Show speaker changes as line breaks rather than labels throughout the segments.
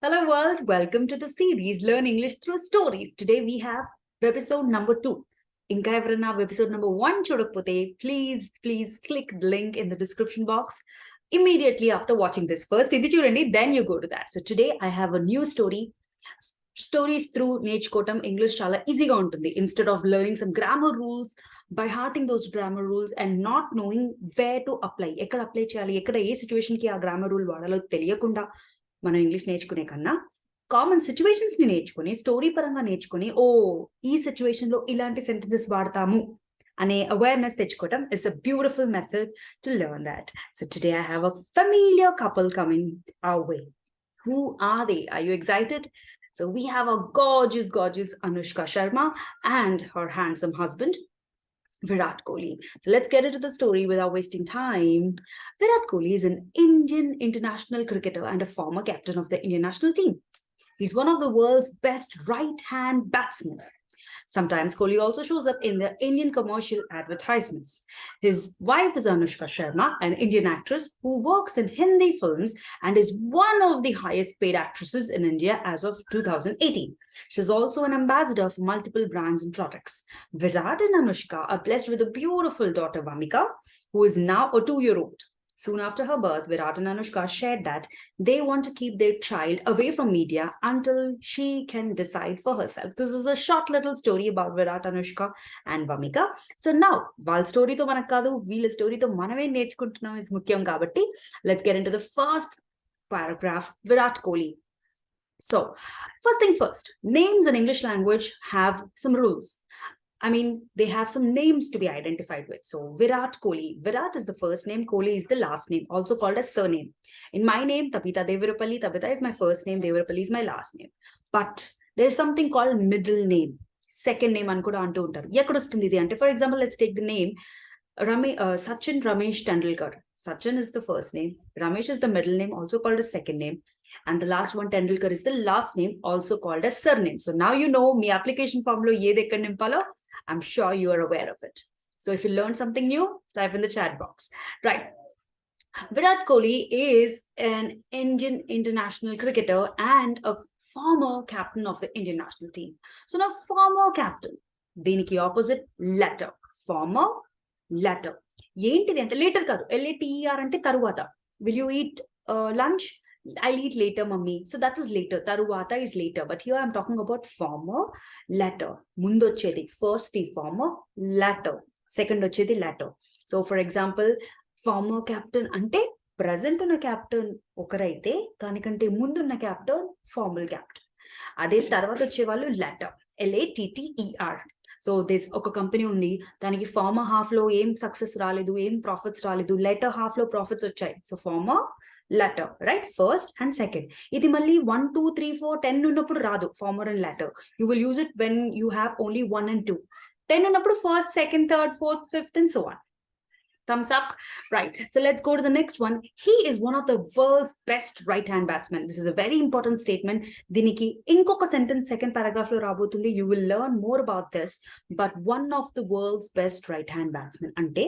Hello world, welcome to the series Learn English Through Stories. Today we have Webisode number 2. ఇంకా ఎవరైనా Webisode number 1 చూడకపోతే please click the link in the description box immediately after watching this. First ఇది చూడండి, then you go to that. So today I have a new story. Stories through నేర్చుకోవటం English చాలా ఈజీగా ఉంటుంది. Instead of learning some grammar rules, by hearting those grammar rules and not knowing where to apply, ఎక్కడ apply చేయాలి, ఎక్కడ ఏ సిచ్యువేషన్కి ఆ grammar rule వాడాలో తెలియకుండా మనం ఇంగ్లీష్ నేర్చుకునే కన్నా కామన్ సిచ్యువేషన్స్ ని నేర్చుకుని స్టోరీ పరంగా నేర్చుకుని ఈ సిచ్యువేషన్ లో ఇలాంటి సెంటెన్సెస్ వాడతాము అనే అవేర్నెస్ తెచ్చుకోవటం is a beautiful method to learn that. So today I have a familiar couple coming our way. Who are they? Are you excited? So we have a gorgeous Anushka Sharma and her handsome husband Virat Kohli. So let's get into the story without wasting time. Virat Kohli is an Indian international cricketer and a former captain of the Indian national team. He's one of the world's best right-hand batsmen. Sometimes Kohli also shows up in the Indian commercial advertisements. His wife is Anushka Sharma, an Indian actress who works in Hindi films and is one of the highest paid actresses in India as of 2018. She's also an ambassador for multiple brands and products. Virat and Anushka are blessed with a beautiful daughter, Vamika, who is now a 2-year-old. Soon after her birth, Virat and Anushka shared that they want to keep their child away from media until she can decide for herself. This is a short little story about Virat, Anushka and Vamika. So now, while story to manakadu, wheel story to manave నేర్చుకుంటున్నాం is ముఖ్యం కాబట్టి, let's get into the first paragraph. Virat Kohli. So, first thing first, names in English language have some rules. I mean, they have some names to be identified with. So, Virat Kohli. Virat is the first name, Kohli is the last name, also called as surname. In my name, Thabitha Devarapalli, Thabitha is my first name, Devarapalli is my last name. But there's something called middle name. Second name ankuda antu untaru. Ekkodostundi idi ante, for example, let's take the name Sachin Ramesh Tendulkar. Sachin is the first name, Ramesh is the middle name, also called as second name, and the last one, Tendulkar, is the last name, also called as surname. So now you know me application form lo edi ekkada nimpalo. I'm sure you are aware of it. So if you learned something new, type in the chat box. Right. Virat Kohli is an Indian international cricketer and a former captain of the Indian national team. So now former captain, దీనికి opposite letter. Former, letter. ఏంటిది అంటే later కాదు, LATER అంటే తరువాత. Will you eat lunch? I'll eat later, mummy. So that is later. Taruvata is later. But here I'm talking about former, latter. Mundochedi. First the former, latter. Second ochedi latter. So for example, former captain ante present ఉన్న captain ఒకరైతే దానికంటే ముందున్న captain formal captain. అదే తర్వాత వచ్చేవాళ్ళు latter. LATTER. So this ఒక company ఉంది, దానికి farmer half లో ఏం సక్సెస్ రాలేదు, ఏం ప్రాఫిట్స్ రాలేదు, లెటర్ హాఫ్ లో ప్రాఫిట్స్ వచ్చాయి. So former, latter, right, first and second. ఇది మళ్ళీ 1 2 3 4 10 ఉన్నప్పుడు రాదు former and latter. You will use it when you have only 1 and 2. 10 ఉన్నప్పుడు first, second, third, fourth, fifth and so on. Thumbs up. Right. So let's go to the next one. He is one of the world's best right-hand batsmen. This is a very important statement. Diniki inkoka sentence second paragraph lo rabotundi. You will learn more about this. But one of the world's best right-hand batsmen. Ante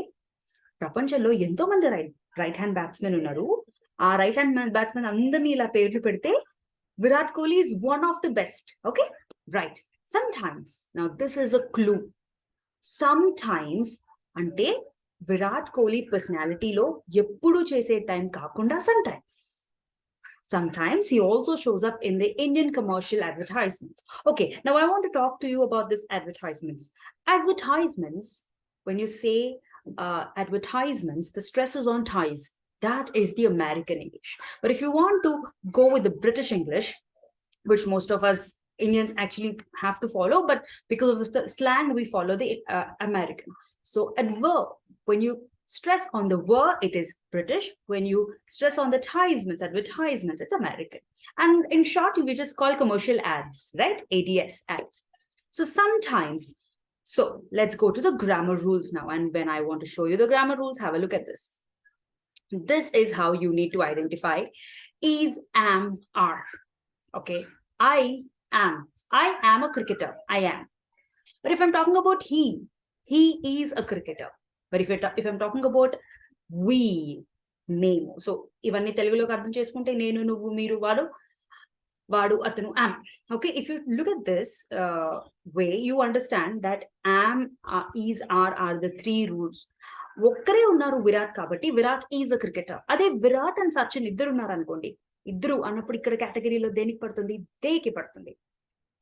prapanchallo ento mandi right-hand batsmen unnaru. Aa right-hand batsmen andarni ila perlu pedite Virat Kohli is one of the best. Okay? Right. Sometimes. Now this is a clue. Sometimes ante Virat Kohli పర్సనాలిటీలో ఎప్పుడు చేసే time కాకుండా sometimes he also shows up in the Indian commercial advertisements. Okay, now I want to talk to you about this advertisements. When you say advertisements, the stress is on ties. That is the American English. But if you want to go with the British English, which most of us Indians actually have to follow, but because of the slang, we follow the American. So adverb, when you stress on the verb, it is British. When you stress on the advertisements, it's American. And in short, we just call commercial ads, right? ADS, ads. So sometimes, so let's go to the grammar rules now. And when I want to show you the grammar rules, have a look at this. This is how you need to identify is, am, are. Okay, I am a cricketer. I am. But if I'm talking about he is a cricketer. But if I'm talking about we, మేము, so ఇవన్నీ తెలుగులోకి అర్థం చేసుకుంటే నేను, నువ్వు, మీరు, వాడు, Vadu atanu am. Okay, if you look at this way, you understand that am, is, are the three rules. ఒక్కరే ఉన్నారు విరాట్ కాబట్టి విరాట్ ఈజ్ అ క్రికెటర్. అదే విరాట్ అండ్ సచిన్ ఇద్దరు ఉన్నారు అనుకోండి, ఇద్దరు అన్నప్పుడు ఇక్కడ కేటగిరీలో దేనికి పడుతుంది? దేకి పడుతుంది.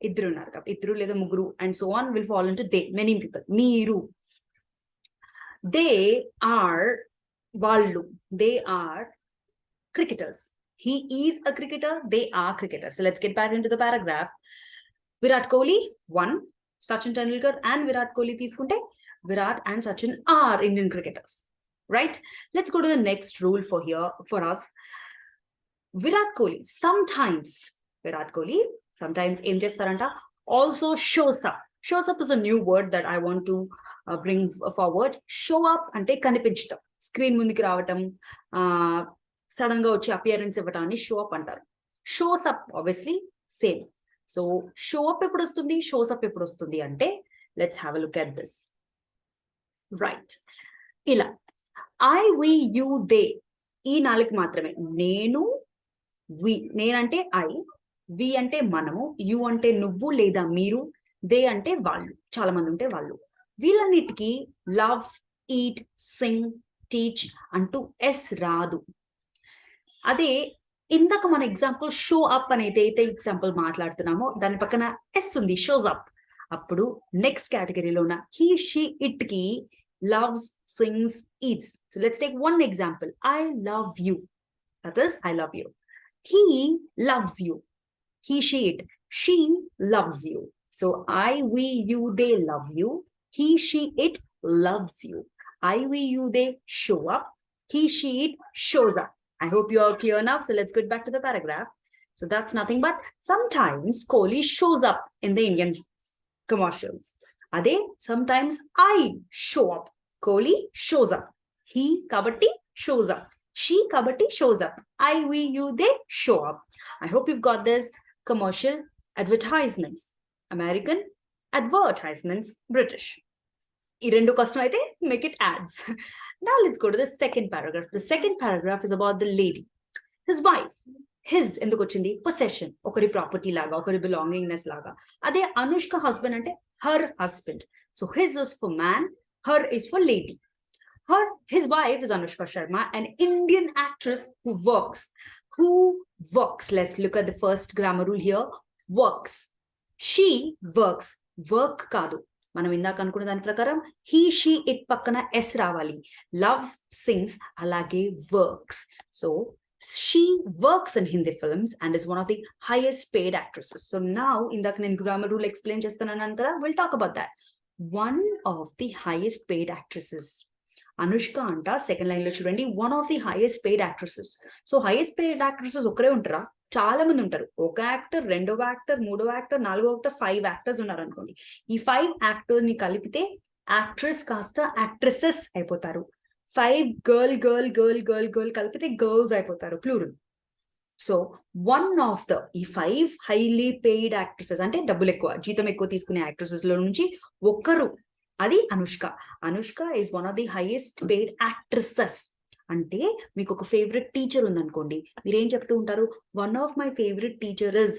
ఇద్దరు ఉన్నారు కాబట్టి ఇద్దరు లేదా ముగ్గురు and so on will fall into they, many people. మీరు, దే ఆర్, వాళ్ళు, they are cricketers. He is a cricketer, they are cricketers. So let's get back into the paragraph. Virat Kohli, one. Sachin Tendulkar and Virat Kohli తీసుకుంటే Virat and Sachin are Indian cricketers. Right? Let's go to the next rule for us. Virat Kohli sometimes ఏం చేస్తారంట? Also shows up. Shows up is a new word that I want to bring forward. Show up అంటే కనిపించడం, screen ముందుకు రావటం, sudden గా వచ్చి appearance ఇవ్వటాన్ని show up అంటారు. Shows up obviously same. So show up ఎప్పుడు వస్తుంది, షోస్ అప్ ఎప్పుడు వస్తుంది అంటే let's have a look at this. Right, ఇలా ఐ, వి, యు, దే ఈ నాలుగు మాత్రమే. నేను, వి, నేనంటే ఐ, వి అంటే మనము, యు అంటే నువ్వు లేదా మీరు, దే అంటే వాళ్ళు, చాలా మంది ఉంటే వాళ్ళు. వీళ్ళన్నిటికీ లవ్, ఈట్, సింగ్, టీచ్ అంటూ ఎస్ రాదు. అదే ఇందాక మన ఎగ్జాంపుల్ షో అప్ అని ఏదైతే ఎగ్జాంపుల్ మాట్లాడుతున్నామో దాని పక్కన ఎస్ ఉంది, షోస్ అప్. అప్పుడు నెక్స్ట్ కేటగిరీలో ఉన్న హీ, షీ, ఇట్ కి loves, sings, eats. So let's take one example. I love you, that is I love you. He loves you, he, she, it. She loves you. So I, we, you, they love you. He, she, it loves you. I, we, you, they show up. He, she, it shows up. I hope you are clear now. So let's get back to the paragraph. So that's nothing but sometimes Kohli shows up in the Indian commercials. Ade sometimes I show up. Kohli shows up. He kabatti shows up. She kabatti shows up. I, we, you, they show up. I hope you've got this. Commercial advertisements. American advertisements. British. ఈ రెండు కష్టం అయితే make it ads. Now let's go to the second paragraph. The second paragraph is about the lady. His wife. His ఎందుకు వచ్చింది? Possession, ఒకరి property లాగా, ఒకరి belongingness లాగా. అదే అనుష్క హస్బెండ్ అంటే her husband. So his is for man, her is for lady. His wife is Anushka Sharma, an Indian actress who works. Who works? Let's look at the first grammar rule here. Works. She works. Work కాదు. మనం ఇందాక అనుకున్న దాని ప్రకారం he, she, it పక్కన yes రావాలి. Loves, sings, అలాగే works. So she works in Hindi films and is one of the highest paid actresses. So now ఇందాక నేను గ్రామర్ రూల్ ఎక్స్ప్లెయిన్ చేస్తున్నాను కదా, will talk about that. One of the highest paid actresses Anushka అంట. Second line లో చూడండి, one of the highest paid actresses. So highest paid actresses ఒకరే ఉంటారా? చాలా మంది ఉంటారు. ఒక యాక్టర్, రెండవ యాక్టర్, మూడవ యాక్టర్, నాలుగో యాక్టర్, 5 యాక్టర్స్ ఉన్నారు అనుకోండి. ఈ 5 యాక్టర్స్ ని కలిపితే యాక్ట్రెస్ కాస్త యాక్ట్రెసెస్ అయిపోతారు. 5 girl girl girl girl girl కలిపితే గర్ల్స్ అయిపోతారు, plural. So one of the ఈ 5 హైలీ పెయిడ్ యాక్ట్రెసెస్ అంటే డబ్బులు ఎక్కువ, జీతం ఎక్కువ తీసుకునే యాక్ట్రెసెస్ లో నుంచి ఒకరు, అది Anushka. Anushka is one of the highest paid actresses. అంటే మీకు ఒక ఫేవరెట్ టీచర్ ఉందనుకోండి, మీరేం చెప్తూ ఉంటారు? One of my favourite teacher is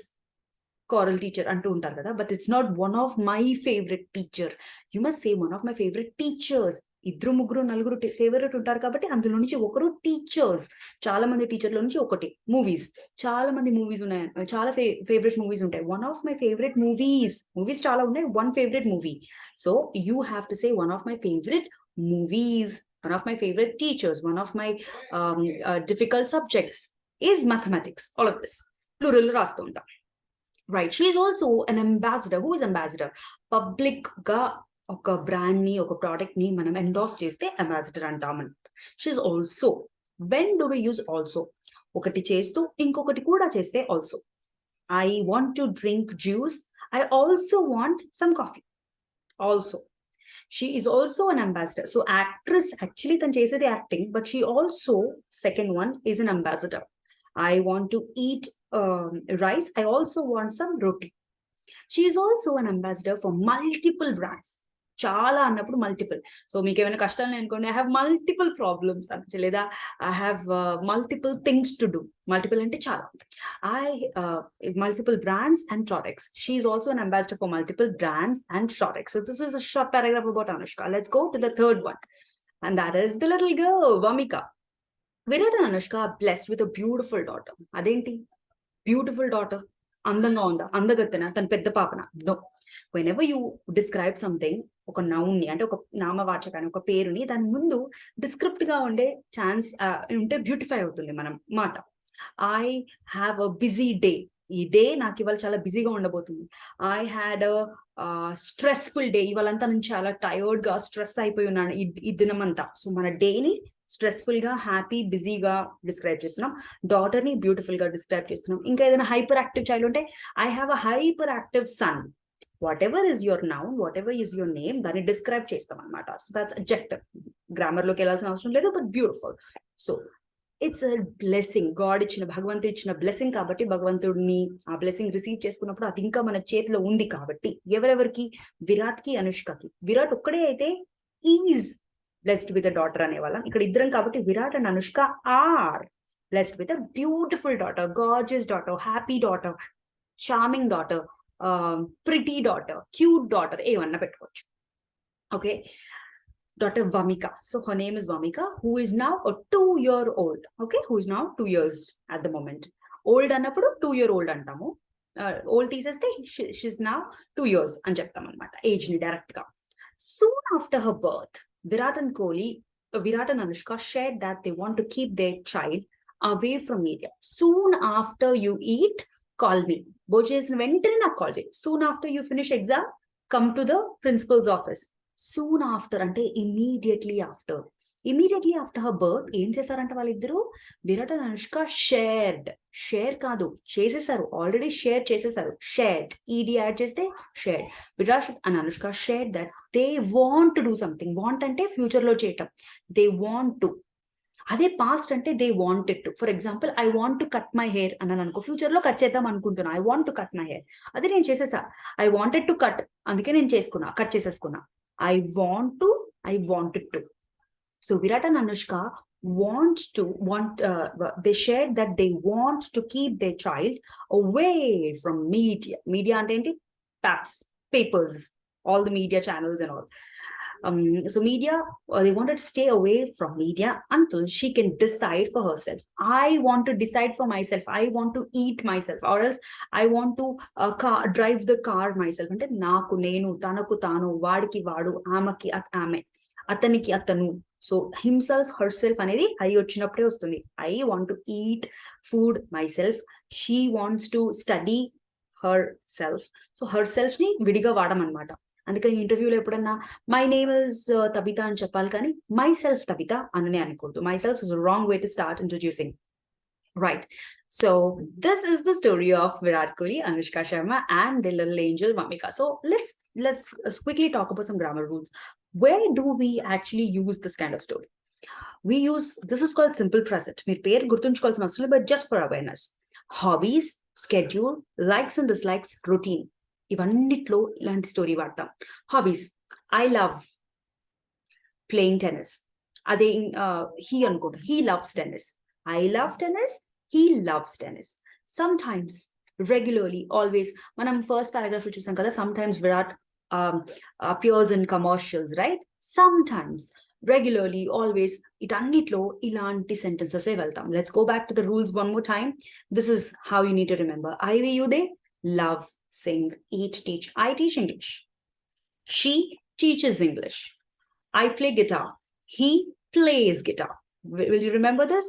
coral teacher అంటూ ఉంటారు కదా. But it's not one of my favourite teacher. You must say one of my favourite teachers. ఇద్దరు, ముగ్గురు, నలుగురు ఫేవరెట్ ఉంటారు కాబట్టి అందులో నుంచి ఒకరు టీచర్స్. చాలా మంది టీచర్ల నుంచి ఒకటి. మూవీస్, చాలా మంది మూవీస్ ఉన్నాయి, చాలా ఫేవరెట్ మూవీస్ ఉంటాయి. One of my favourite movies చాలా ఉన్నాయి, one favourite movie. So you have to say one of my favourite movies. One of my favorite teachers, one of my difficult subjects is mathematics. All of this. Plural రాస్తూ ఉంటాం. Right. She is also an ambassador. Who is ambassador? Public గా ఒక brand ని, ఒక product ని మనం endorse చేస్తే ambassador అంటామని. She is also. When do we use also? ఒకటి చేస్తూ ఇంకొకటి కూడా చేస్తే also. I want to drink juice. I also want some coffee. Also. She is also an ambassador. So actress actually tan chesedi acting, but she also, second one, is an ambassador. I want to eat rice. I also want some roti. She is also an ambassador for multiple brands. చాలా అన్నప్పుడు multiple. So మీకు ఏమైనా కష్టాలు అనుకోండి, I have multiple problems అనొచ్చు, లేదా I have multiple things to do. Multiple అంటే చాలా. I multiple brands and products. She is also an ambassador for multiple brands and products. So this is a short paragraph about Anushka. Let's go to the third one, and that is the little girl Vamika. Virat and Anushka are blessed with a beautiful daughter. Adenti beautiful daughter, అందంగా ఉందా, అందగత్తెనా, తన పెద్ద పాపన? No. Whenever you describe something, ఒక నౌన్ని అంటే ఒక నామవాచకాన్ని, ఒక పేరుని, దాని ముందు డిస్క్రిప్ట్ గా ఉండే ఛాన్స్ ఉంటే బ్యూటిఫై అవుతుంది మనం మాట. I have a busy day. ఈ డే నాకు ఇవాళ చాలా బిజీగా ఉండబోతుంది. I had stressful day. ఇవాళంతా నేను చాలా టైర్డ్ గా స్ట్రెస్ అయిపోయి ఉన్నాను ఈ దినమంతా. సో మన డేని స్ట్రెస్ఫుల్ గా, హ్యాపీ, బిజీగా డిస్క్రైబ్ చేస్తున్నాం. డాటర్ ని బ్యూటిఫుల్ గా డిస్క్రైబ్ చేస్తున్నాం. ఇంకా ఏదైనా హైపర్ యాక్టివ్ చైల్డ్ ఉంటే I have a hyperactive son. Whatever is your noun, whatever is your name, దాన్ని డిస్క్రైబ్ చేస్తాం అనమాట. So that's adjective. గ్రామర్ లోకి వెళ్ళాల్సిన అవసరం లేదు, but beautiful. So it's a blessing, God ఇచ్చిన, భగవంతుడు ఇచ్చిన బ్లెస్సింగ్ కాబట్టి, భగవంతుడిని ఆ బ్లెస్సింగ్ రిసీవ్ చేసుకున్నప్పుడు అది ఇంకా మన చేతిలో ఉంది కాబట్టి, ఎవరెవరికి? విరాట్ కి, అనుష్కకి. విరాట్ ఒక్కడే అయితే is blessed with a daughter అనేవాళ్ళం. ఇక్కడ ఇద్దరం కాబట్టి Virat and Anushka are blessed with a beautiful daughter, gorgeous daughter, happy daughter, charming daughter, pretty daughter, cute daughter, ఏమన్నా పెట్టుకోవచ్చు. Okay, daughter Vamika. So her name is Vamika, who is now a 2-year-old. Okay, who is now 2 years at the moment. Old అన్నప్పుడు 2-year-old అంటాము. Old తీసేస్తే she's now 2 years అని చెప్తాం అనమాట, age ని direct గా. Soon after her birth, Virat and Anushka shared that they want to keep their child away from media. Soon after you eat, call me. భోజనం వెంటనే నాకు కాల్ చేయి. Soon after you finish exam, come to the principal's office. Soon after అంటే immediately after. Immediately after her birth ఏం చేశారంట వాళ్ళిద్దరు? Virat and Anushka share కాదు, చేసేసారు, ఆల్రెడీ షేర్ చేసేసారు. షేర్డ్, ఈడి యాడ్ చేస్తే shared. Virat and Anushka shared that they want to do something. Want అంటే future లో చేయటం. They want to. అదే పాస్ట్ అంటే they wanted to. For example, I want to cut my hair అన్నాను అనుకో, future లో కట్ చేద్దాం అనుకుంటున్నా. I want to cut my hair, అదే నేను చేసేసా. ఐ వాంటెడ్ టు కట్, అందుకే నేను కట్ చేసేసుకున్నా. I wanted to. So Virat and Anushka they shared that they want to keep their child away from media. Media అంటే ఏంటి? papers, all the media channels and all. So media, they wanted to stay away from media until she can decide for herself. I want to decide for myself. I want to eat myself, or else I want to drive the car myself. అంటే నాకు నేను, తనకు తాను, వాడికి వాడు, ఆమెకి ఆమె, అతనికి అతను. సో హిమ్సెల్ఫ్, హర్సెల్ఫ్ అనేది ఐ వచ్చినప్పుడే వస్తుంది. I want to eat food my self. She wants to study her self. So her self ని విడిగా వాడమన్నమాట. అందుకని ఇంటర్వ్యూలో ఎప్పుడన్నా మై నేమ్ ఇస్ తబిత అని చెప్పాలి, కానీ మై సెల్ఫ్ తబిత అననే అనకూడదు. My self is wrong way to start introducing. Right. So this is the story of Virat Kohli, Anushka Sharma, and the little angel Vamika. So let's quickly talk about some grammar rules. Where do we actually use this kind of story? This is called simple present. Meer per gurtunchukovalsina avasram ledhu, but just for awareness. Hobbies, schedule, likes and dislikes, routine. Ivannitlo ilanti story vaadtam. Hobbies, I love playing tennis. Ade he anukoda, he loves tennis. I love tennis, he loves tennis. Sometimes, regularly, always, మనం first paragraph లో చూసాం కదా, sometimes Virat appears in commercials, right? Sometimes, regularly, always, ఇటన్నిట్లో ఇలాంటి sentences వెళ్తాం. Let's go back to the rules one more time. This is how you need to remember. I, we, you, they, love, sing, eat, teach. I teach English. She teaches English. I play guitar. He plays guitar. Will you remember this?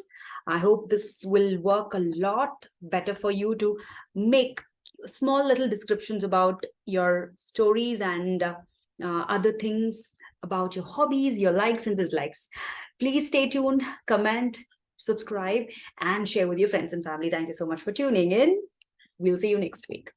I hope this will work a lot better for you to make small little descriptions about your stories and other things about your hobbies, your likes and dislikes. Please stay tuned, comment, subscribe, and share with your friends and family. Thank you so much for tuning in. We'll see you next week.